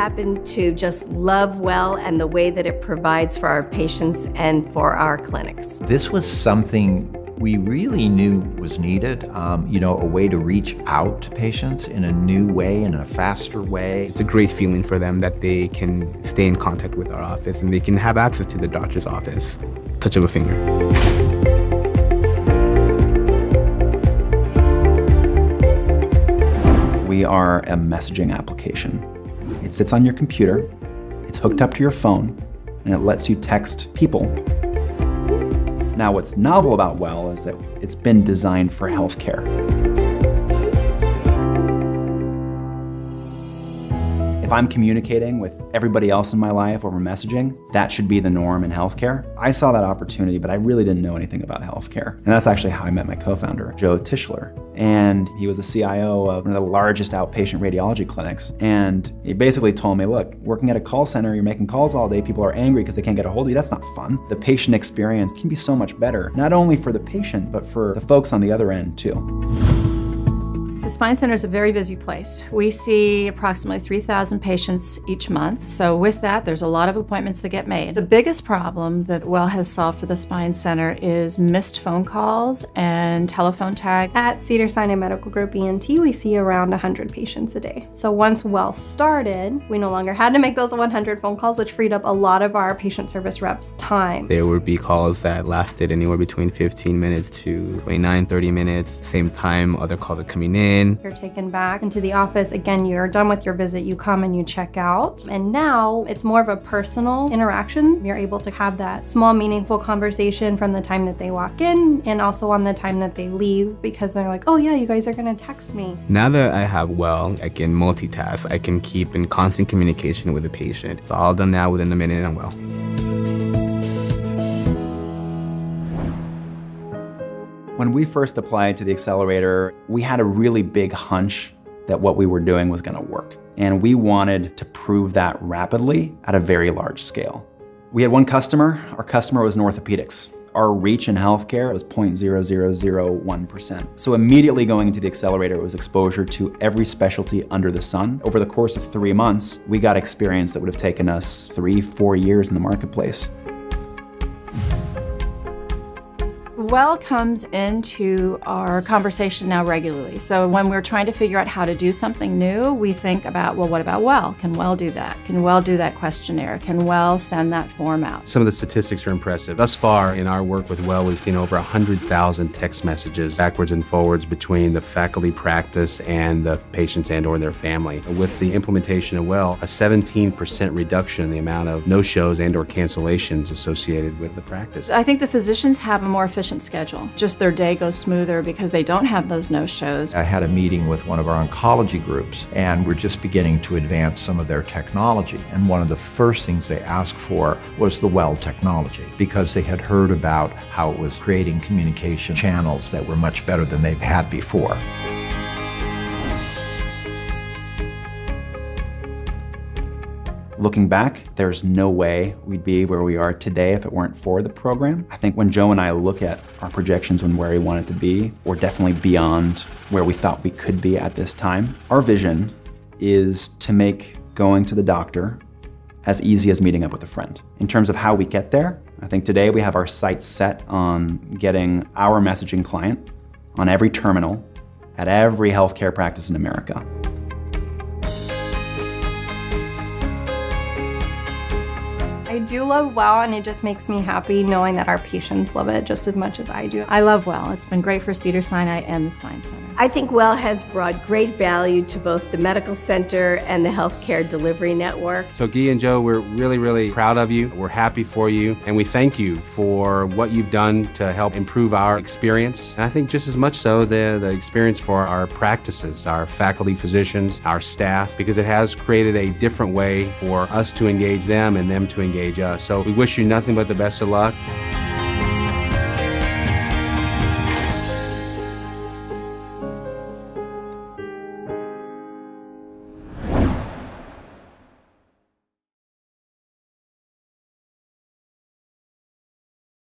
happen to just love Well and the way that it provides for our patients and for our clinics. This was something we really knew was needed, a way to reach out to patients in a new way, in a faster way. It's a great feeling for them that they can stay in contact with our office and they can have access to the doctor's office. Touch of a finger. We are a messaging application. It sits on your computer, it's hooked up to your phone, and it lets you text people. Now, what's novel about Well is that it's been designed for healthcare. If I'm communicating with everybody else in my life over messaging, that should be the norm in healthcare. I saw that opportunity, but I really didn't know anything about healthcare. And that's actually how I met my co-founder, Joe Tischler. And he was the CIO of one of the largest outpatient radiology clinics. And he basically told me, look, working at a call center, you're making calls all day, people are angry because they can't get a hold of you. That's not fun. The patient experience can be so much better, not only for the patient, but for the folks on the other end too. The Spine Center is a very busy place. We see approximately 3,000 patients each month. So with that, there's a lot of appointments that get made. The biggest problem that Well has solved for the Spine Center is missed phone calls and telephone tag. At Cedars-Sinai Medical Group ENT, we see around 100 patients a day. So once Well started, we no longer had to make those 100 phone calls, which freed up a lot of our patient service reps' time. There would be calls that lasted anywhere between 15 minutes to 29, 30 minutes. Same time, other calls are coming in. You're taken back into the office. Again, you're done with your visit, you come and you check out. And now it's more of a personal interaction. You're able to have that small, meaningful conversation from the time that they walk in and also on the time that they leave, because they're like, oh yeah, you guys are gonna text me. Now that I have Well, I can multitask. I can keep in constant communication with the patient. It's all done now within a minute and Well. When we first applied to the Accelerator, we had a really big hunch that what we were doing was going to work. And we wanted to prove that rapidly at a very large scale. We had one customer. Our customer was in orthopedics. Our reach in healthcare was 0.0001%. So immediately going into the Accelerator was exposure to every specialty under the sun. Over the course of 3 months, we got experience that would have taken us 3-4 years in the marketplace. Well comes into our conversation now regularly. So when we're trying to figure out how to do something new, we think about, well, what about Well? Can Well do that? Can Well do that questionnaire? Can Well send that form out? Some of the statistics are impressive. Thus far in our work with Well, we've seen over 100,000 text messages backwards and forwards between the faculty practice and the patients and or their family. With the implementation of Well, a 17% reduction in the amount of no-shows and or cancellations associated with the practice. I think the physicians have a more efficient schedule. Just their day goes smoother because they don't have those no-shows. I had a meeting with one of our oncology groups, and we're just beginning to advance some of their technology. And one of the first things they asked for was the Well technology, because they had heard about how it was creating communication channels that were much better than they've had before. Looking back, there's no way we'd be where we are today if it weren't for the program. I think when Joe and I look at our projections on where we want it to be, we're definitely beyond where we thought we could be at this time. Our vision is to make going to the doctor as easy as meeting up with a friend. In terms of how we get there, I think today we have our sights set on getting our messaging client on every terminal at every healthcare practice in America. I do love Well, and it just makes me happy knowing that our patients love it just as much as I do. I love Well. It's been great for Cedars-Sinai and the Spine Center. I think Well has brought great value to both the medical center and the healthcare delivery network. So Guy and Joe, we're really, really proud of you. We're happy for you, and we thank you for what you've done to help improve our experience. And I think just as much so the experience for our practices, our faculty, physicians, our staff, because it has created a different way for us to engage them and them to engage us. So we wish you nothing but the best of luck.